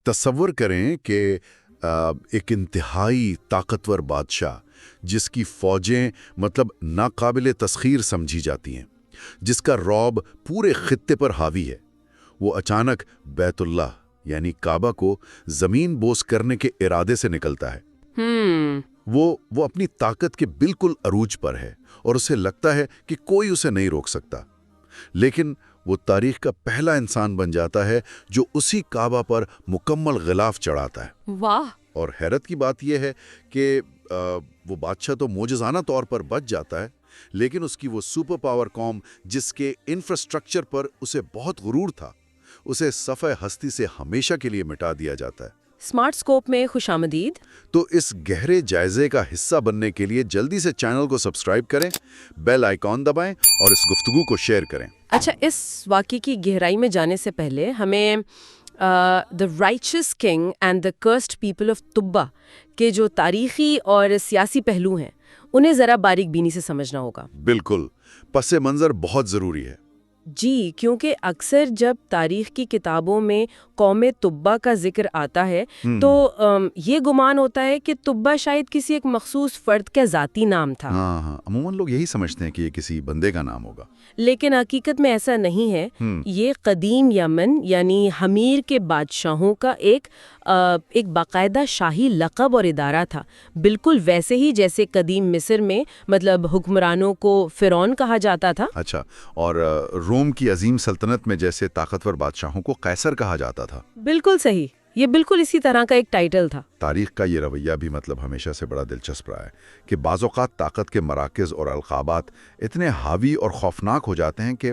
تصور کریں کہ ایک انتہائی طاقتور بادشاہ جس کی فوجیں ناقابل تسخیر سمجھی جاتی ہیں، جس کا رعب پورے خطے پر حاوی ہے، وہ اچانک بیت اللہ یعنی کعبہ کو زمین بوس کرنے کے ارادے سے نکلتا ہے۔ وہ اپنی طاقت کے بالکل عروج پر ہے اور اسے لگتا ہے کہ کوئی اسے نہیں روک سکتا، لیکن وہ تاریخ کا پہلا انسان بن جاتا ہے جو اسی کعبہ پر مکمل غلاف چڑھاتا ہے۔ واہ! اور حیرت کی بات یہ ہے کہ وہ بادشاہ تو معجزانہ طور پر بچ جاتا ہے، لیکن اس کی وہ سپر پاور قوم جس کے انفراسٹرکچر پر اسے بہت غرور تھا، اسے صفحہ ہستی سے ہمیشہ کے لیے مٹا دیا جاتا ہے۔ اسمارٹ اسکوپ میں خوش آمدید۔ تو اس گہرے جائزے کا حصہ بننے کے لیے جلدی سے چینل کو سبسکرائب کریں، بیل آئیکن دبائیں اور اس گفتگو کو شیئر کریں۔ اچھا، اس واقعے کی گہرائی میں جانے سے پہلے ہمیں the riches king and the cursed people of طبہ کے جو تاریخی اور سیاسی پہلو ہیں انہیں ذرا باریک بینی سے سمجھنا ہوگا۔ بالکل، پس منظر بہت ضروری ہے۔ جی، کیونکہ اکثر جب تاریخ کی کتابوں میں قوم طبہ کا ذکر آتا ہے تو یہ گمان ہوتا ہے کہ طبہ شاید کسی ایک مخصوص فرد کا ذاتی نام تھا۔ ہاں، عموماً لوگ یہی سمجھتے ہیں کہ یہ کسی بندے کا نام ہوگا، لیکن حقیقت میں ایسا نہیں ہے۔ یہ قدیم یمن یعنی حمیر کے بادشاہوں کا ایک باقاعدہ شاہی لقب اور ادارہ تھا، بالکل ویسے ہی جیسے قدیم مصر میں حکمرانوں کو فرعون کہا جاتا تھا۔ اچھا، اور روم کی عظیم سلطنت میں جیسے طاقتور بادشاہوں کو قیصر کہا جاتا تھا۔ بالکل صحیح، یہ بالکل اسی طرح کا ایک ٹائٹل تھا۔ تاریخ کا یہ رویہ بھی ہمیشہ سے بڑا دلچسپ رہا ہے کہ بعض اوقات طاقت کے مراکز اور القابات اتنے حاوی اور خوفناک ہو جاتے ہیں کہ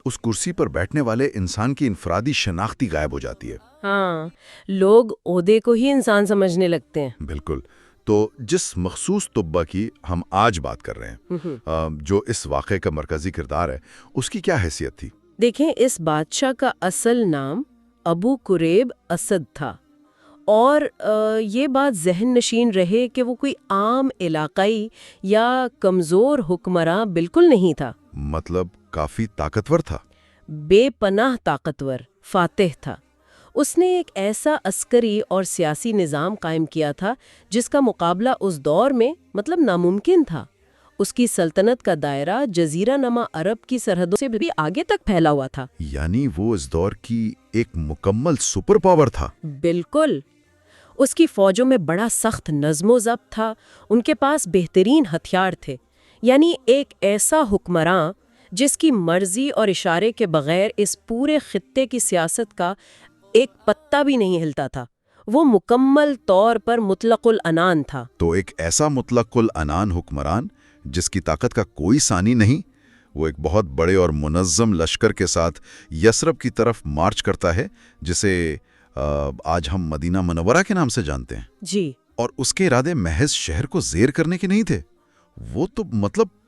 اس کرسی پر بیٹھنے والے انسان کی انفرادی شناختی غائب ہو جاتی ہے۔ ہاں، لوگ عہدے کو ہی انسان سمجھنے لگتے ہیں۔ بالکل۔ تو جس مخصوص طبہ کی ہم آج بات کر رہے ہیں، جو اس واقعے کا مرکزی کردار ہے، اس کی کیا حیثیت تھی؟ دیکھیں، اس بادشاہ کا اصل نام ابو قریب اسد تھا، اور یہ بات ذہن نشین رہے کہ وہ کوئی عام علاقائی یا کمزور حکمراں بالکل نہیں تھا۔ کافی طاقتور تھا، بے پناہ طاقتور، فاتح تھا۔ اس نے ایک ایسا عسکری اور سیاسی نظام قائم کیا تھا جس کا مقابلہ اس دور میں ناممکن تھا۔ اس کی سلطنت کا دائرہ جزیرہ نما عرب کی سرحدوں سے بھی آگے تک پھیلا ہوا تھا۔ یعنی وہ اس دور کی ایک مکمل سپر پاور تھا۔ بالکل۔ اس کی فوجوں میں بڑا سخت نظم و ضبط تھا، ان کے پاس بہترین ہتھیار تھے، یعنی ایک ایسا حکمراں جس کی مرضی اور اشارے کے بغیر اس پورے خطے کی سیاست کا ایک پتا بھی نہیں ہلتا تھا۔ وہ مکمل طور پر مطلق العنان تھا۔ تو ایک ایسا مطلق العنان حکمران جس کی طاقت کا کوئی ثانی نہیں، وہ ایک بہت بڑے اور منظم لشکر کے ساتھ یثرب کی طرف مارچ کرتا ہے، جسے آج ہم مدینہ منورہ کے نام سے جانتے ہیں۔ جی۔ اور اس کے ارادے محض شہر کو زیر کرنے کے نہیں تھے، وہ تو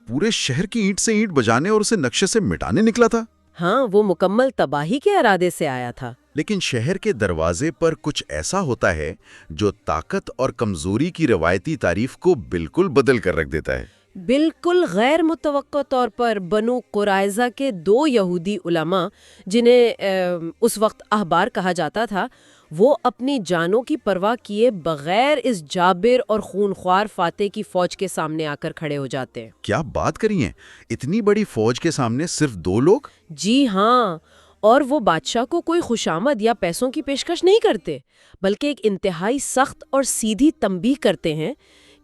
پورے شہر کی اینٹ سے اینٹ بجانے اور اسے نقشے سے مٹانے نکلا تھا۔ ہاں، وہ مکمل تباہی کے ارادے سے آیا تھا۔ لیکن شہر کے دروازے پر کچھ ایسا ہوتا ہے جو طاقت اور کمزوری کی روایتی تعریف کو بالکل بدل کر رکھ دیتا ہے۔ بالکل غیر متوقع طور پر بنو قرائظہ کے 2 یہودی علماء، جنہیں اس وقت احبار کہا جاتا تھا، وہ اپنی جانوں کی پرواہ کیے بغیر اس جابر اور خونخوار فاتح کی فوج کے سامنے آ کر کھڑے ہو جاتے ہیں۔ کیا بات کری ہیں؟ اتنی بڑی فوج کے سامنے صرف 2 لوگ؟ جی ہاں، اور وہ بادشاہ کو کوئی خوشامد یا پیسوں کی پیشکش نہیں کرتے، بلکہ ایک انتہائی سخت اور سیدھی تنبیہ کرتے ہیں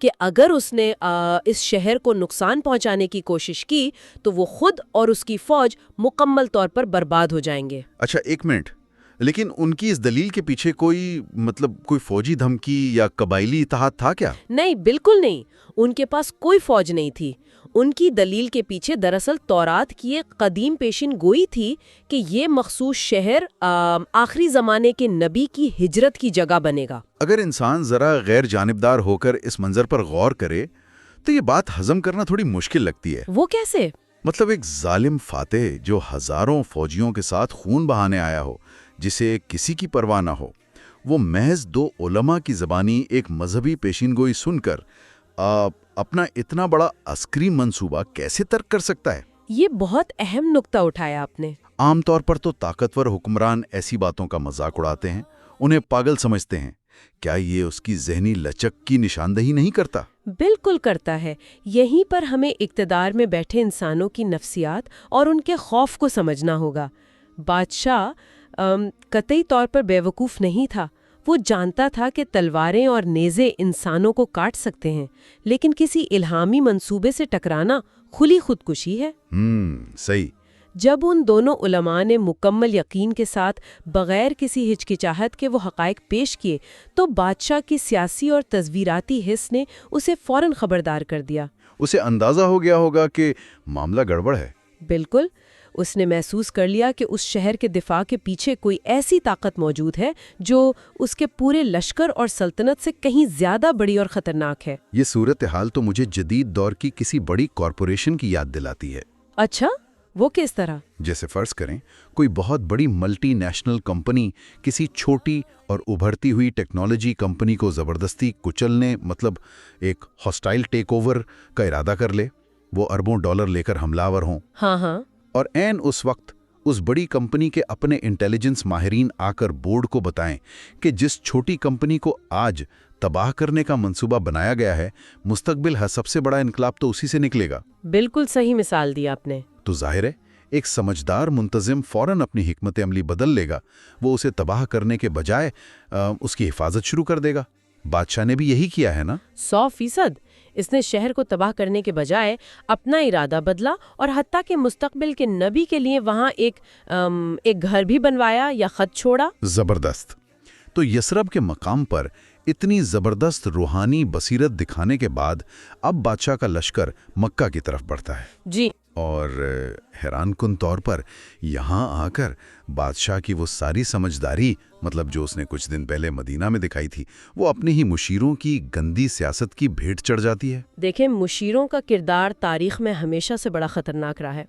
کہ اگر اس نے اس شہر کو نقصان پہنچانے کی کوشش کی تو وہ خود اور اس کی فوج مکمل طور پر برباد ہو جائیں گے۔ اچھا، ایک منٹ، لیکن ان کی اس دلیل کے پیچھے کوئی فوجی دھمکی یا قبائلی اتحاد تھا کیا؟ نہیں، بالکل نہیں۔ ان کے پاس کوئی فوج نہیں تھی۔ ان کی دلیل کے پیچھے دراصل تورات کی ایک قدیم پیشین گوئی تھی کہ یہ مخصوص شہر آخری زمانے کے نبی کی ہجرت کی جگہ بنے گا۔ اگر انسان ذرا غیر جانبدار ہو کر اس منظر پر غور کرے تو یہ بات ہضم کرنا تھوڑی مشکل لگتی ہے۔ وہ کیسے؟ ایک ظالم فاتح جو ہزاروں فوجیوں کے ساتھ خون بہانے آیا ہو، جسے کسی کی پرواہ نہ ہو، وہ محض 2 علماء کی زبانی ایک مذہبی پیشین گوئی سن کر اپنا اتنا بڑا عسکری منصوبہ کیسے ترک کر سکتا ہے؟ یہ بہت اہم نقطہ اٹھایا آپ نے۔ عام طور پر تو طاقتور حکمران ایسی باتوں کا مذاق اڑاتے ہیں انہیں پاگل سمجھتے ہیں۔ کیا یہ اس کی ذہنی لچک کی نشاندہی نہیں کرتا؟ بالکل کرتا ہے۔ یہیں پر ہمیں اقتدار میں بیٹھے انسانوں کی نفسیات اور ان کے خوف کو سمجھنا ہوگا۔ بادشاہ قطعی طور پر بیوقوف نہیں تھا۔ وہ جانتا تھا کہ تلواریں اور نیزے انسانوں کو کاٹ سکتے ہیں، لیکن کسی الہامی منصوبے سے ٹکرانا کھلی خودکشی ہے۔ صحیح۔ جب ان دونوں علماء نے مکمل یقین کے ساتھ بغیر کسی ہچکچاہٹ کے وہ حقائق پیش کیے تو بادشاہ کی سیاسی اور تصویراتی حس نے اسے فوراً خبردار کر دیا۔ اسے اندازہ ہو گیا ہوگا کہ معاملہ گڑبڑ ہے۔ بالکل۔ اس نے محسوس کر لیا کہ اس شہر کے دفاع کے پیچھے کوئی ایسی طاقت موجود ہے جو اس کے پورے لشکر اور سلطنت سے کہیں زیادہ بڑی اور خطرناک ہے۔ یہ صورتحال تو مجھے جدید دور کی کسی بڑی کارپوریشن کی یاد دلاتی ہے۔ اچھا، وہ کس طرح؟ جیسے فرض کریں کوئی بہت بڑی ملٹی نیشنل کمپنی کسی چھوٹی اور ابھرتی ہوئی ٹیکنالوجی کمپنی کو زبردستی کچلنے، مطلب ایک ہاسٹائل ٹیک اوور کا ارادہ کر لے۔ وہ اربوں ڈالر لے کر حملہ آور ہوں، ہاں، اور عین اس وقت اس بڑی کمپنی کے اپنے انٹیلیجنس ماہرین آ کر بورڈ کو بتائیں کہ جس چھوٹی کمپنی کو آج تباہ کرنے کا منصوبہ بنایا گیا ہے، مستقبل ہے سب سے بڑا انقلاب تو اسی سے نکلے گا۔ بالکل صحیح مثال دی آپ نے۔ تو ظاہر ہے ایک سمجھدار منتظم فوراً اپنی حکمت عملی بدل لے گا۔ وہ اسے تباہ کرنے کے بجائے اس کی حفاظت شروع کر دے گا۔ بادشاہ نے بھی یہی کیا ہے نا؟ 100%۔ اس نے شہر کو تباہ کرنے کے بجائے اپنا ارادہ بدلا اور حتیٰ کہ مستقبل کے نبی کے لیے وہاں ایک گھر بھی بنوایا یا خط چھوڑا۔ زبردست۔ تو یثرب کے مقام پر اتنی زبردست روحانی بصیرت دکھانے کے بعد اب بادشاہ کا لشکر مکہ کی طرف بڑھتا ہے۔ جی۔ اور حیران کن طور پر یہاں آ کر بادشاہ کی وہ ساری سمجھداری، مطلب جو اس نے کچھ دن پہلے مدینہ میں دکھائی تھی، وہ اپنے ہی مشیروں کی گندی سیاست کی بھیٹ چڑھ جاتی ہے۔ دیکھیں، مشیروں کا کردار تاریخ میں ہمیشہ سے بڑا خطرناک رہا ہے۔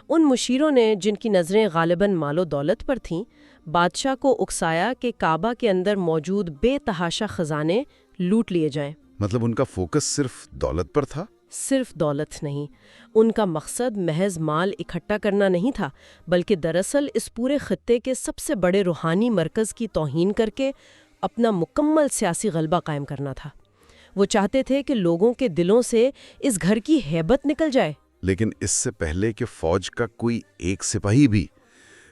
ان مشیروں نے، جن کی نظریں غالباً مال و دولت پر تھیں، بادشاہ کو اکسایا کہ کعبہ کے اندر موجود بے تحاشا خزانے لوٹ لیے جائیں۔ مطلب ان کا فوکس صرف دولت پر تھا؟ صرف دولت نہیں، ان کا مقصد محض مال اکٹھا کرنا نہیں تھا، بلکہ دراصل اس پورے خطے کے سب سے بڑے روحانی مرکز کی توہین کر کے اپنا مکمل سیاسی غلبہ قائم کرنا تھا۔ وہ چاہتے تھے کہ لوگوں کے دلوں سے اس گھر کی ہیبت نکل جائے۔ لیکن اس سے پہلے کہ فوج کا کوئی ایک سپاہی بھی،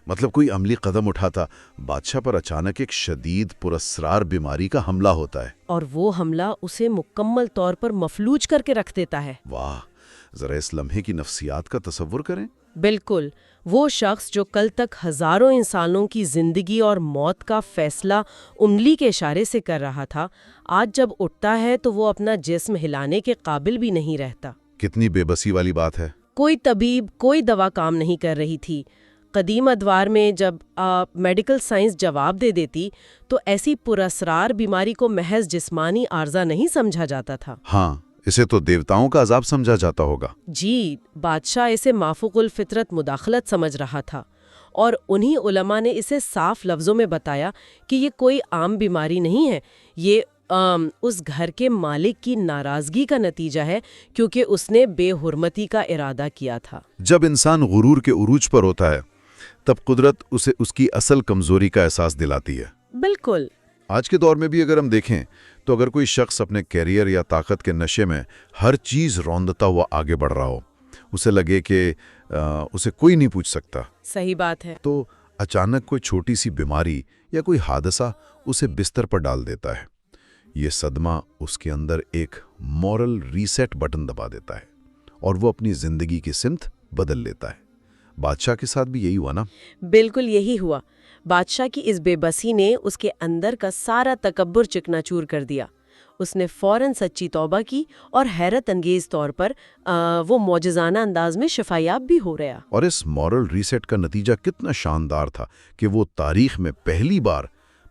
مطلب کوئی عملی قدم اٹھاتا، بادشاہ پر اچانک ایک شدید پراسرار بیماری کا حملہ ہوتا ہے۔ اور وہ حملہ اسے مکمل طور پر مفلوج کر کے رکھ دیتا ہے۔ واہ، ذرا اس لمحے کی نفسیات کا تصور کریں۔ بالکل، وہ شخص جو کل تک ہزاروں انسانوں کی زندگی اور موت کا فیصلہ انگلی کے اشارے سے کر رہا تھا، آج جب اٹھتا ہے تو وہ اپنا جسم ہلانے کے قابل بھی نہیں رہتا۔ کتنی بے بسی والی بات ہے۔ کوئی طبیب، کوئی دوا کام نہیں کر رہی تھی۔ قدیم ادوار میں جب میڈیکل سائنس جواب دے دیتی تو ایسی پراسرار بیماری کو محض جسمانی عارضہ نہیں سمجھا جاتا تھا۔ ہاں، اسے تو دیوتاؤں کا عذاب سمجھا جاتا ہوگا۔ جی، بادشاہ اسے مافوق الفطرت مداخلت سمجھ رہا تھا، اور انہی علماء نے اسے صاف لفظوں میں بتایا کہ یہ کوئی عام بیماری نہیں ہے، یہ اس گھر کے مالک کی ناراضگی کا نتیجہ ہے، کیونکہ اس نے بے حرمتی کا ارادہ کیا تھا۔ جب انسان غرور کے عروج پر ہوتا ہے تب قدرت اسے اس کی اصل کمزوری کا احساس دلاتی ہے۔ بالکل۔ آج کے دور میں بھی اگر ہم دیکھیں تو اگر کوئی شخص اپنے کیریئر یا طاقت کے نشے میں ہر چیز روندتا ہوا آگے بڑھ رہا ہو، اسے لگے کہ اسے کوئی نہیں پوچھ سکتا، صحیح بات ہے، تو اچانک کوئی چھوٹی سی بیماری یا کوئی حادثہ اسے بستر پر ڈال دیتا ہے۔ یہ صدمہ اس کے اندر ایک مورل ریسیٹ بٹن دبا دیتا ہے اور وہ اپنی زندگی کی سمت بدل لیتا ہے۔ بادشاہ کے ساتھ بھی یہی ہوا نا؟ بالکل یہی ہوا۔ بادشاہ کی اس بے بسی نے اس کے اندر کا سارا تکبر چکنا چور کر دیا۔ اس نے فوراً سچی توبہ کی اور حیرت انگیز طور پر وہ معجزانہ انداز میں شفایاب بھی ہو رہا۔ اور اس مورل ریسیٹ کا نتیجہ کتنا شاندار تھا کہ وہ تاریخ میں پہلی بار،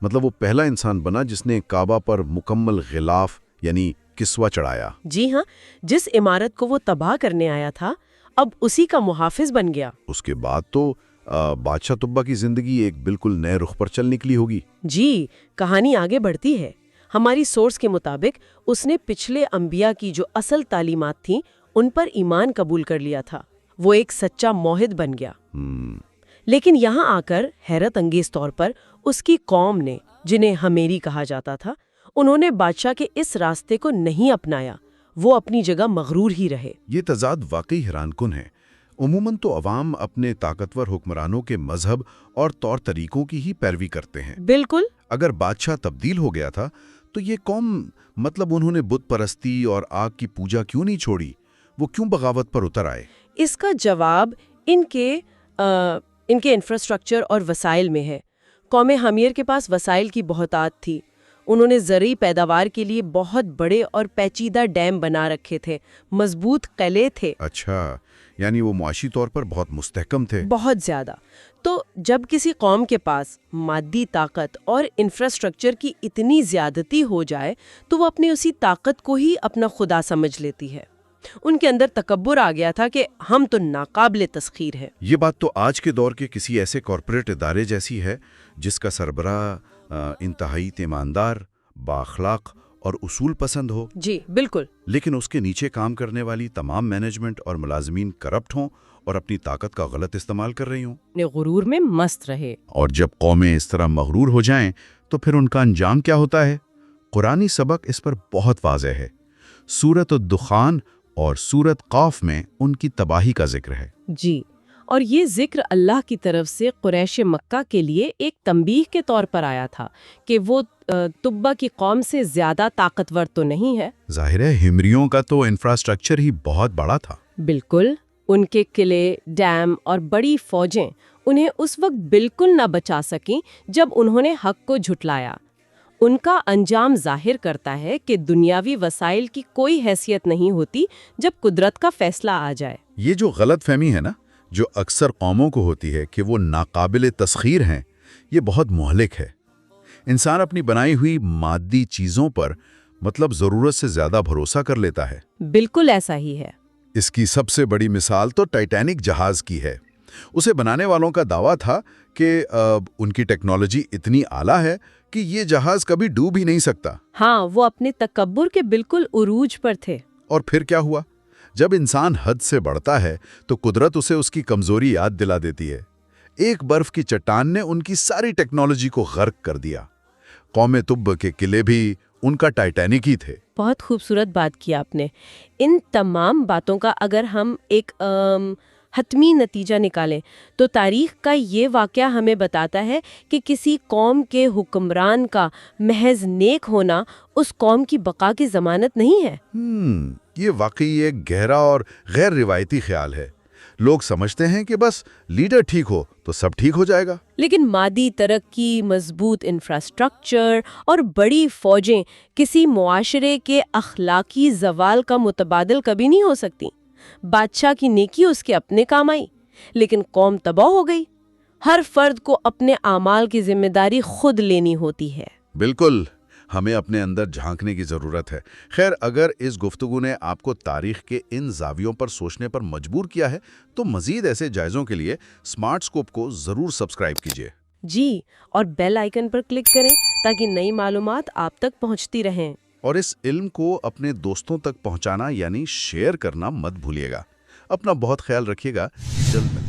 مطلب وہ پہلا انسان بنا جس نے کعبہ پر مکمل غلاف یعنی کسوہ چڑھایا۔ جی ہاں، جس عمارت کو وہ تباہ کرنے آیا تھا اب اسی کا محافظ بن گیا۔ اس کے بعد تو بادشاہ طبہ کی زندگی ایک بالکل نئے رخ پر چل نکلی ہوگی۔ جی، کہانی آگے بڑھتی ہے۔ ہماری سورس کے مطابق اس نے پچھلے انبیاء کی جو اصل تعلیمات تھیں ان پر ایمان قبول کر لیا تھا۔ وہ ایک سچا موحد بن گیا۔ لیکن یہاں آ کر حیرت انگیز طور پر اس کی قوم نے، جنہیں ہمیری کہا جاتا تھا، انہوں نے بادشاہ کے اس راستے کو نہیں اپنایا، وہ اپنی جگہ مغرور ہی رہے۔ یہ تضاد واقعی حیران کن ہے۔ عموماً تو عوام اپنے طاقتور حکمرانوں کے مذہب اور طور طریقوں کی ہی پیروی کرتے ہیں۔ بالکل۔ اگر بادشاہ تبدیل ہو گیا تھا تو یہ قوم انہوں نے بت پرستی اور آگ کی پوجا کیوں نہیں چھوڑی؟ وہ کیوں بغاوت پر اتر آئے؟ اس کا جواب ان کے انفراسٹرکچر اور وسائل میں ہے۔ قوم حمیر کے پاس وسائل کی بہتات تھی۔ انہوں نے زرعی پیداوار کے لیے بہت بڑے اور پیچیدہ ڈیم بنا رکھے تھے، مضبوط قلعے تھے۔ اچھا، یعنی وہ معاشی طور پر بہت مستحکم تھے۔ بہت زیادہ۔ تو جب کسی قوم کے پاس مادی طاقت اور انفراسٹرکچر کی اتنی زیادتی ہو جائے تو وہ اپنی اسی طاقت کو ہی اپنا خدا سمجھ لیتی ہے۔ ان کے اندر تکبر آ گیا تھا کہ ہم تو ناقابل تسخیر ہیں۔ یہ بات تو آج کے دور کے کسی ایسے کارپوریٹ ادارے جیسی ہے جس کا سربراہ انتہائی ایماندار، بااخلاق اور اصول پسند ہو۔ جی بالکل۔ لیکن اس کے نیچے کام کرنے والی تمام مینجمنٹ اور ملازمین کرپٹ ہوں اور اپنی طاقت کا غلط استعمال کر رہی ہوں۔ اپنے غرور میں مست رہے۔ اور جب قومیں اس طرح مغرور ہو جائیں تو پھر ان کا انجام کیا ہوتا ہے؟ قرآنی سبق اس پر بہت واضح ہے۔ سورۃ الدخان اور سورۃ قاف میں ان کی تباہی کا ذکر ہے۔ جی، اور یہ ذکر اللہ کی طرف سے قریش مکہ کے لیے ایک تنبیہ کے طور پر آیا تھا کہ وہ تبا کی قوم سے زیادہ طاقتور تو نہیں ہے۔ ظاہر ہے ہمریوں کا تو انفراسٹرکچر ہی بہت بڑا تھا۔ بالکل۔ ان کے قلعے، ڈیم اور بڑی فوجیں انہیں اس وقت بالکل نہ بچا سکیں جب انہوں نے حق کو جھٹلایا۔ ان کا انجام ظاہر کرتا ہے کہ دنیاوی وسائل کی کوئی حیثیت نہیں ہوتی جب قدرت کا فیصلہ آ جائے۔ یہ جو غلط فہمی ہے نا، جو اکثر قوموں کو ہوتی ہے کہ وہ ناقابل تسخیر ہیں، یہ بہت مہلک ہے۔ انسان اپنی بنائی ہوئی مادی چیزوں پر ضرورت سے زیادہ بھروسہ کر لیتا ہے۔ بالکل ایسا ہی ہے۔ اس کی سب سے بڑی مثال تو ٹائٹینک جہاز کی ہے۔ اسے بنانے والوں کا دعویٰ تھا کہ ان کی ٹیکنالوجی اتنی اعلیٰ ہے کہ یہ جہاز کبھی ڈوب ہی نہیں سکتا۔ ہاں، وہ اپنے تکبر کے بالکل عروج پر تھے۔ اور پھر کیا ہوا؟ جب انسان حد سے بڑھتا ہے تو قدرت اسے اس کی کمزوری یاد دلا دیتی ہے۔ ایک برف کی چٹان نے ان کی ساری ٹیکنالوجی کو غرق کر دیا۔ قوم تب کے قلعے بھی ان کا ٹائٹینک ہی تھے۔ بہت خوبصورت بات کی آپ نے۔ ان تمام باتوں کا اگر ہم ایک حتمی نتیجہ نکالیں تو تاریخ کا یہ واقعہ ہمیں بتاتا ہے کہ کسی قوم کے حکمران کا محض نیک ہونا اس قوم کی بقا کی ضمانت نہیں ہے۔ یہ واقعی ایک گہرا اور غیر روایتی خیال ہے۔ لوگ سمجھتے ہیں کہ بس لیڈر ٹھیک ہو تو سب ٹھیک ہو جائے گا۔ لیکن مادی ترقی، مضبوط انفراسٹرکچر اور بڑی فوجیں کسی معاشرے کے اخلاقی زوال کا متبادل کبھی نہیں ہو سکتی۔ بادشاہ کی نیکی اس کے اپنے کام آئی، لیکن قوم تباہ ہو گئی۔ ہر فرد کو اپنے اعمال کی ذمہ داری خود لینی ہوتی ہے۔ بالکل، ہمیں اپنے اندر جھانکنے کی ضرورت ہے۔ خیر، اگر اس گفتگو نے آپ کو تاریخ کے ان زاویوں پر سوچنے پر مجبور کیا ہے تو مزید ایسے جائزوں کے لیے سمارٹ اسکوپ کو ضرور سبسکرائب کیجیے۔ جی، اور بیل آئیکن پر کلک کریں تاکہ نئی معلومات آپ تک پہنچتی رہیں۔ اور اس علم کو اپنے دوستوں تک پہنچانا یعنی شیئر کرنا مت بھولیے گا۔ اپنا بہت خیال رکھیے گا۔ جلد ملیں۔